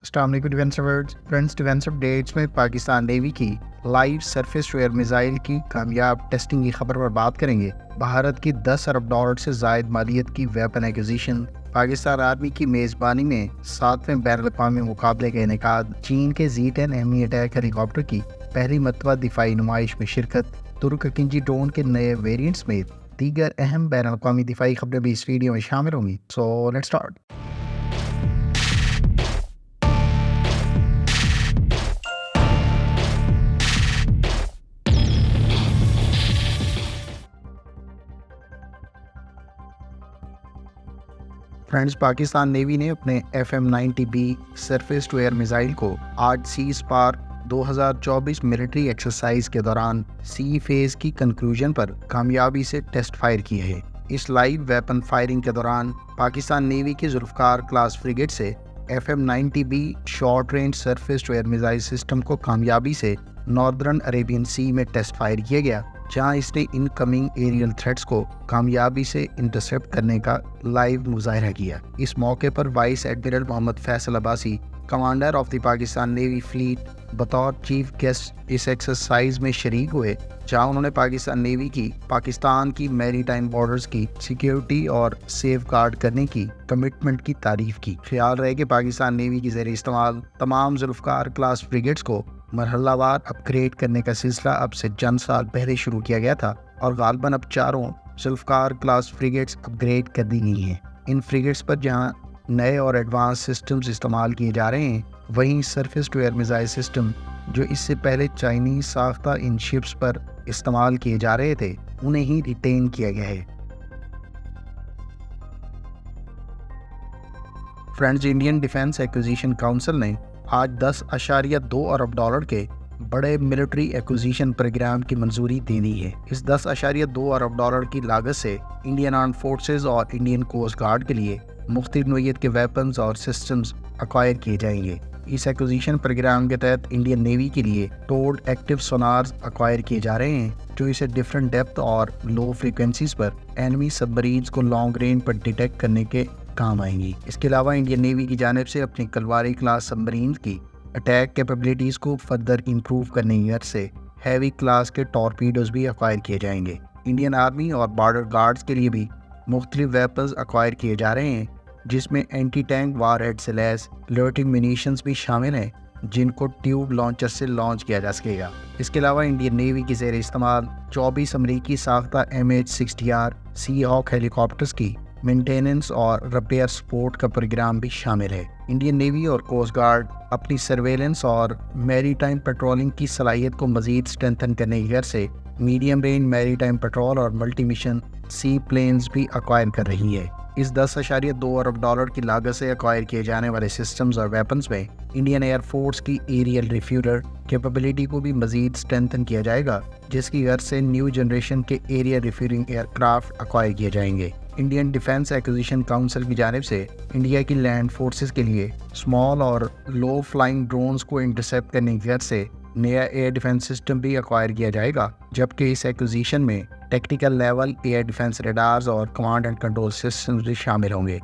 السلام علیکم defence updates میں پاکستان نیوی کی live surface to air missile کی کامیاب ٹیسٹنگ کی خبر پر بات کریں گے۔ بھارت کی $10 ارب سے زائد مالیت کی ویپن ایکوزیشن، پاکستان آرمی کی میزبانی میں 7ویں بین الاقوامی مقابلے کا انعقاد، چین کے Z-10 ایمی اٹیک ہیلی کاپٹر کی پہلی مرتبہ دفاعی نمائش میں شرکت، ترک اکنجی ڈرون کے نئے ویریئنٹ سمیت دیگر اہم بین الاقوامی دفاعی خبریں بھی اس ویڈیو میں شامل ہوں گی۔ So let's start. Friends, Pakistan navy نے اپنے FM-90B surface to air missile کو آج سیز پار 2024 ملٹری ایکسرسائز کے دوران سی فیز کی کنکلوژن پر کامیابی سے ٹیسٹ فائر کیا ہے۔ اس لائیو ویپن فائرنگ کے دوران پاکستان نیوی کی ذوالفقار کلاس فریگیٹ سے FM-90B short range surface to air missile system کو کامیابی سے ناردرن عریبین سی میں ٹیسٹ فائر کیا گیا، جہاں اس نے ان کمنگ ایریل تھریٹس کو کامیابی سے انٹرسیپٹ کرنے کا لائیو مظاہرہ کیا۔ اس موقع پر vice admiral Muhammad Faisal Abbasi, commander of the Pakistan Navy fleet, بطور چیف گیسٹ اس ایکسرسائز میں شریک ہوئے، جہاں انہوں نے پاکستان نیوی کی پاکستان کی میری ٹائم بارڈرز کی سیکیورٹی اور سیف گارڈ کرنے کی کمٹمنٹ کی تعریف کی۔ خیال رہے کہ پاکستان نیوی کی زیر استعمال تمام ذوالفقار کلاس فریگیٹس کو مرحلہ وار اپ گریڈ کرنے کا سلسلہ اب سے چند سال پہلے شروع کیا گیا تھا، اور غالباً اب 4 ذوالفقار کلاس فریگیٹس اپ گریڈ کر دی گئی ہیں۔ ان فریگیٹس پر جہاں نئے اور ایڈوانس سسٹمز استعمال کیے جا رہے ہیں، وہیں surface to air missile system جو اس سے پہلے چائنیز ساختہ ان شپس پر استعمال کیے جا رہے تھے، انہیں ہی ریٹین کیا گیا ہے۔ Friends, Indian defence acquisition council نے آج $10.2 ارب کے بڑے ملٹری ایکوزیشن پروگرام کی منظوری دے دی ہے۔ اس $10.2 ارب کی لاگت سے انڈین آرم فورسز اور انڈین کوسٹ گارڈ کے لیے مختلف نوعیت کے ویپنز اور سسٹمز ایکوائر کیے جائیں گے۔ اس ایکوزیشن پروگرام کے تحت انڈین نیوی کے لیے ٹوڈ ایکٹیو سونارز ایکوائر کیے جا رہے ہیں، جو اسے ڈفرینٹ ڈیپتھ اور لو فریکوینسیز پر اینمی سب مرینز کو لانگ رینج پر ڈیٹیکٹ کرنے کے کام آئیں گی۔ اس کے علاوہ انڈین نیوی کی جانب سے اپنی کلواری کلاس سب مرینز کی اٹیک کیپیبلٹیز کو فردر امپروو کرنے کی غرض سے ہیوی کلاس کے ٹورپیڈوز بھی ایکوائر کیے جائیں گے۔ انڈین آرمی اور بارڈر گارڈز کے لیے بھی مختلف ویپنز ایکوائر کیے جا رہے ہیں، جس میں اینٹی ٹینک وار ہیڈ سے لیس لوٹنگ منیشنز بھی شامل ہیں، جن کو ٹیوب لانچر سے لانچ کیا جا سکے گا۔ اس کے علاوہ انڈین نیوی کی زیر استعمال 24 امریکی ساختہ MH-60R سی ہاک ہیلی کاپٹرز کی مینٹیننس اور ریپیئر سپورٹ کا پروگرام بھی شامل ہے۔ انڈین نیوی اور کوسٹ گارڈ اپنی سرویلنس اور میری ٹائم پیٹرولنگ کی صلاحیت کو مزید اسٹرینتھن کرنے کی غرض سے میڈیم رینج میری ٹائم پیٹرول اور ملٹی مشن سی پلینز بھی ایکوائر کر رہی ہے۔ اس $10.2 ارب کی لاگت سے ایکوائر کیے جانے والے سسٹمز اور ویپنز میں انڈین ایئر فورس کی ایریل ریفیوٹر کیپیبلٹی کو بھی مزید اسٹرینتھن کیا جائے گا، جس کی غرض سے نیو جنریشن کے ایریل ریفیورنگ ایئر کرافٹ ایکوائر کیے جائیں گے۔ انڈین ڈیفینس ایکوزیشن کونسل کی جانب سے انڈیا کی لینڈ فورسز کے لیے اسمال اور لو فلائنگ ڈرونز کو انٹرسیپٹ کرنے کی غرض سے نیا ایئر ڈیفینس سسٹم بھی ایکوائر کیا جائے گا، جبکہ اس ایکوزیشن میں tactical level year defence radars اور کمانڈ اینڈ کنٹرول سسٹمز بھی شامل ہوں گے۔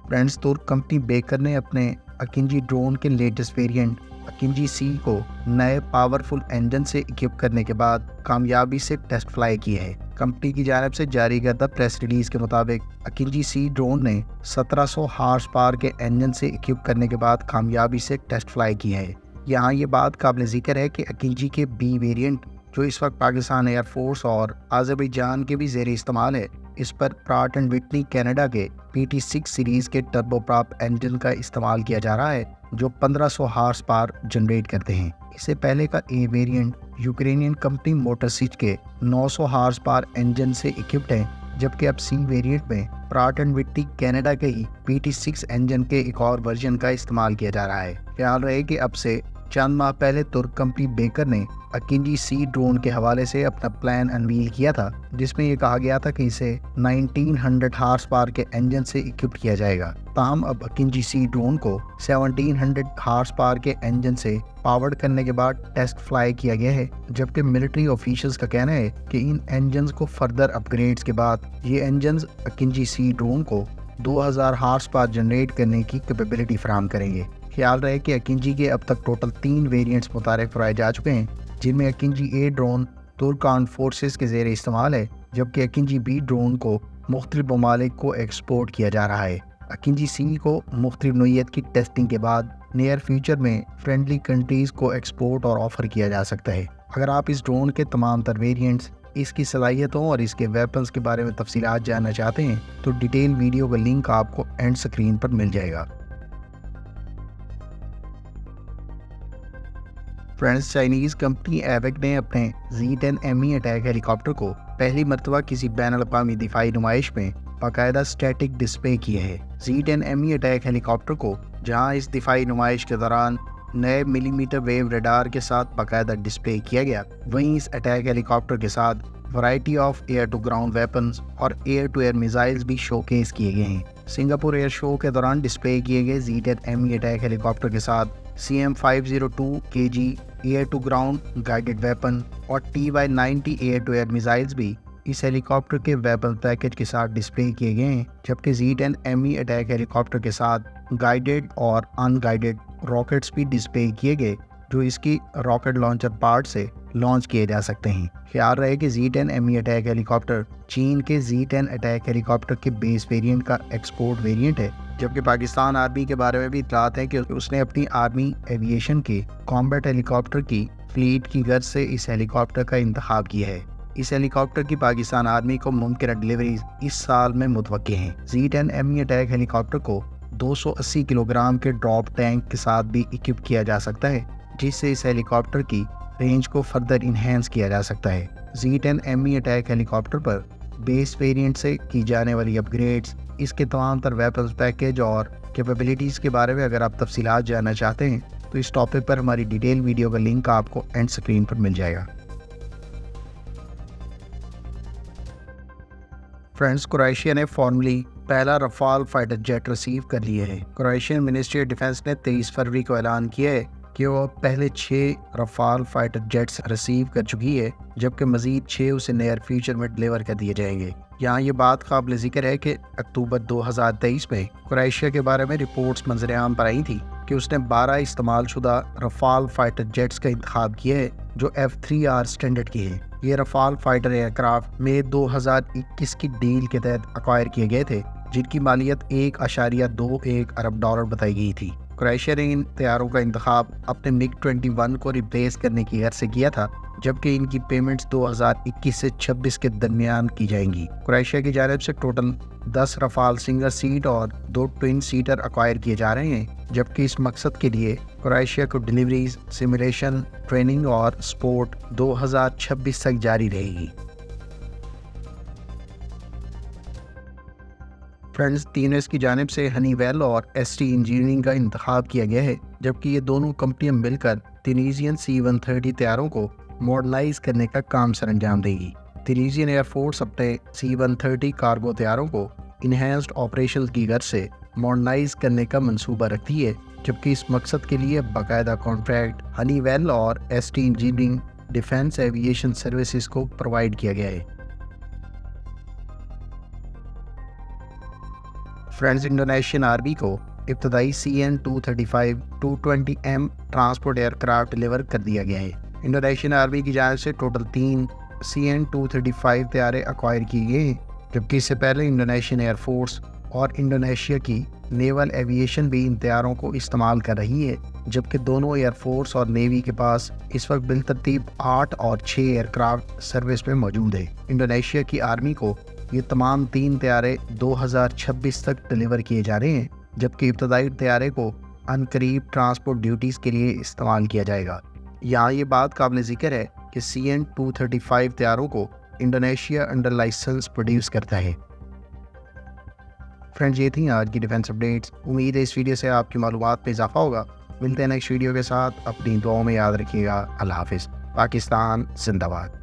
فرینڈز، ترک کمپنی بیکر نے اپنے اکنجی ڈرون کے لیٹسٹ ویریئنٹ اکنجی سی کو نئے پاورفل انجن سے اکوپ کرنے کے بعد کامیابی سے ٹیسٹ فلائی کیا ہے۔ کمپنی کی جانب سے جاری کردہ پریس ریلیز کے مطابق اکنجی سی ڈرون نے 1700 ہارس پاور کے انجن سے اکوپ کرنے کے بعد کامیابی سے ٹیسٹ فلائی کیا ہے۔ یہاں یہ بات قابل ذکر ہے کہ اکنجی کے B ویریئنٹ، جو اس وقت پاکستان ایئر فورس اور آذربائیجان کے بھی زیر استعمال ہے، اس پر پراٹ اینڈ وٹنی کینیڈا کے PT6 سیریز کے ٹربو پراپ انجن کا استعمال کیا جا رہا ہے، جو 1500 ہارس پاور جنریٹ کرتے ہیں۔ اس سے پہلے کا A variant Ukrainian company Motor Sich کے 900 ہارس پاور انجن سے اکوپڈ ہے، جبکہ اب C ویریئنٹ میں پراٹ اینڈ وٹنی کینیڈا کے ہی PT6 انجن کے ایک اور ورژن کا استعمال کیا جا رہا ہے۔ خیال رہے کہ اب سے چند ماہ پہلے ترک کمپنی بیکر نے اکنجی سی ڈرون کے حوالے سے اپنا پلان انویل کیا تھا، جس میں یہ کہا گیا تھا کہ اسے 1900 ہارس پاور کے انجن سے اکوپ کیا جائے گا۔ تاہم اب اکنجی سی ڈرون کو 1700 ہارس پاور کے انجن سے پاورڈ کرنے کے بعد ٹیسٹ فلائی کیا گیا ہے، جبکہ ملٹری آفیشلز کا کہنا ہے کہ ان انجنز کو فردر اپ گریڈز کے بعد یہ انجنز اکنجی سی ڈرون کو 2000 ہارس پاور جنریٹ کرنے کی کیپیبلٹی فراہم کریں گے۔ خیال رہے کہ اکینجی کے اب تک ٹوٹل 3 ویریئنٹس متعارف کرائے جا چکے ہیں، جن میں اکینجی اے ڈرون ترک آرمڈ فورسز کے زیر استعمال ہے، جبکہ اکینجی بی ڈرون کو مختلف ممالک کو ایکسپورٹ کیا جا رہا ہے۔ اکینجی سی کو مختلف نوعیت کی ٹیسٹنگ کے بعد نیئر فیوچر میں فرینڈلی کنٹریز کو ایکسپورٹ اور آفر کیا جا سکتا ہے۔ اگر آپ اس ڈرون کے تمام تر ویریئنٹس، اس کی صلاحیتوں اور اس کے ویپنز کے بارے میں تفصیلات جاننا چاہتے ہیں تو ڈیٹیل ویڈیو کا لنک آپ کو اینڈ سکرین پر مل جائے گا۔ فرینڈز، چائنیز کمپنی ایوک نے اپنے Z10ME اٹیک ہیلی کاپٹر کو پہلی مرتبہ کسی بین الاقوامی دفاعی نمائش میں باقاعدہ اسٹیٹک ڈسپلے کیا ہے۔ Z10ME اٹیک ہیلی کاپٹر کو جہاں اس دفاعی نمائش کے دوران نئے ملی میٹر ویو ریڈار کے ساتھ باقاعدہ ڈسپلے کیا گیا، وہیں اس اٹیک ہیلی کاپٹر کے ساتھ variety of air to ground weapons اور ایئر ٹو ایئر میزائلز بھی شو کیس کیے گئے ہیں۔ سنگاپور ایئر شو کے دوران ڈسپلے کیے گئے Z10ME اٹیک ہیلی کاپٹر کے ساتھ CM502 KG air to ground guided weapon اور TY90 air to air missiles بھی اس ہیلی کاپٹر کے ویپن پیکج کے ساتھ ڈسپلے کیے گئے ہیں، جبکہ Z10ME اٹیک ہیلی کاپٹر کے ساتھ گائیڈڈ اور ان گائیڈڈ راکٹس بھی ڈسپلے کیے گئے، جو اس کی راکٹ لانچر پارٹ سے لانچ کیے جا سکتے ہیں۔ خیال رہے کہ Z10ME اٹیک ہیلی کاپٹر چین کے Z10 اٹیک ہیلی کاپٹر کے بیس ویریئنٹ کا ایکسپورٹ ویریئنٹ ہے، جبکہ پاکستان آرمی کے بارے میں بھی اطلاعات ہیں کہ اس نے اپنی آرمی ایویشن کے کامبیٹ ہیلی کاپٹر کی فلیٹ کی غرض سے اس ہیلی کاپٹر کا انتخاب کیا ہے۔ اس ہیلی کاپٹر کی پاکستان آرمی کو ممکنہ ڈیلیوریز اس سال میں متوقع ہیں۔ Z10ME اٹیک ہیلی کاپٹر کو 280 کلو گرام کے ڈراپ ٹینک کے ساتھ بھی اکوپ کیا جا سکتا ہے، جس سے اس ہیلی کاپٹر کی رینج کو فردر انہینس کیا جا سکتا ہے۔ Z10ME اٹیک ہیلی کاپٹر پر بیس ویریئنٹ سے کی جانے والی اپ گریڈز، اس کے تمام تر ویپنز پیکج اور کیپیبلٹیز کے بارے میں اگر آپ تفصیلات جاننا چاہتے ہیں تو اس ٹاپک پر ہماری ڈیٹیل ویڈیو کا لنک آپ کو اینڈ سکرین پر مل جائے گا۔ فرینڈز، کروشیا نے فارملی پہلا رفال فائٹر جیٹ ریسیو کر لیا ہے۔ کروشین منسٹری آف ڈیفنس نے 23 فروری کو اعلان کیا ہے کہ وہ پہلے 6 رفال فائٹر جیٹس ریسیو کر چکی ہے، جبکہ مزید 6 اسے نیئر فیوچر میں ڈیلیور کر دیے جائیں گے۔ یہاں یہ بات قابل ذکر ہے کہ اکتوبر 2023 میں کروشیا کے بارے میں رپورٹس منظر عام پر آئی تھی کہ اس نے 12 استعمال شدہ رفال فائٹر جیٹس کا انتخاب کیا ہے، جو F3R اسٹینڈرڈ کے ہیں۔ یہ رفال فائٹر ایئرکرافٹ مئی 2021 کی ڈیل کے تحت ایکوائر کیے گئے تھے، جن کی مالیت $1.21 ارب بتائی گئی تھی۔ کروشیا نے ان طیاروں کا انتخاب اپنے MiG-21 کو ریپلیس کرنے کی غرض سے کیا تھا، جبکہ ان کی پیمنٹس 2021 سے 26 کے درمیان کی جائیں گی۔ کروشیا کی جانب سے ٹوٹل 10 رفال سنگل سیٹ اور 2 ٹوئن سیٹر ایکوائر کیے جا رہے ہیں، جبکہ اس مقصد کے لیے کروشیا کو ڈیلیوریز، سیمولیشن، ٹریننگ اور سپورٹ 2026 تک جاری رہے گی۔ فرینڈز، TNS کی جانب سے ہنی ویل اور ST انجینئرنگ کا انتخاب کیا گیا ہے، جبکہ یہ دونوں کمپنیاں مل کر ٹینیزین C-130 طیاروں کو ماڈرنائز کرنے کا کام سر انجام دے گی۔ ٹینیزین ایئر فورس اپنے C-130 کارگو طیاروں کو انہینسڈ آپریشن کی غرض سے ماڈرنائز کرنے کا منصوبہ رکھتی ہے، جبکہ اس مقصد کے لیے باقاعدہ کانٹریکٹ ہنی ویل اور ST engineering defence aviation services کو پرووائڈ کیا گیا ہے۔ فرینڈز، انڈونیشین آرمی کو ابتدائی CN-235 220M transport year craft deliver کر دیا گیا ہے۔ انڈونیشین آرمی کی جانب سے ٹوٹل 3 CN-235 طیارے ایکوائر کیے گئے ہیں، جبکہ اس سے پہلے انڈونیشین ایئر فورس اور انڈونیشیا کی نیول ایویشن بھی ان طیاروں کو استعمال کر رہی ہے، جبکہ دونوں ایئر فورس اور نیوی کے پاس اس وقت بالترتیب 8 اور 6 ایئر کرافٹ سروس میں موجود ہے۔ انڈونیشیا کی آرمی کو یہ تمام 3 طیارے 2026 تک ڈیلیور کیے جا رہے ہیں، جبکہ ابتدائی طیارے کو عنقریب ٹرانسپورٹ ڈیوٹیز کے لیے استعمال کیا جائے گا۔ یہاں یہ بات قابل ذکر ہے کہ CN-235 طیاروں کو انڈونیشیا انڈر لائسنس پروڈیوس کرتا ہے۔ فرینڈز، یہ تھیں آج کی ڈیفنس اپڈیٹس۔ امید ہے اس ویڈیو سے آپ کی معلومات میں اضافہ ہوگا۔ ملتے ہیں نیکسٹ ویڈیو کے ساتھ، اپنی دعاؤں میں یاد رکھیے گا۔ اللہ حافظ۔ پاکستان زندہ باد۔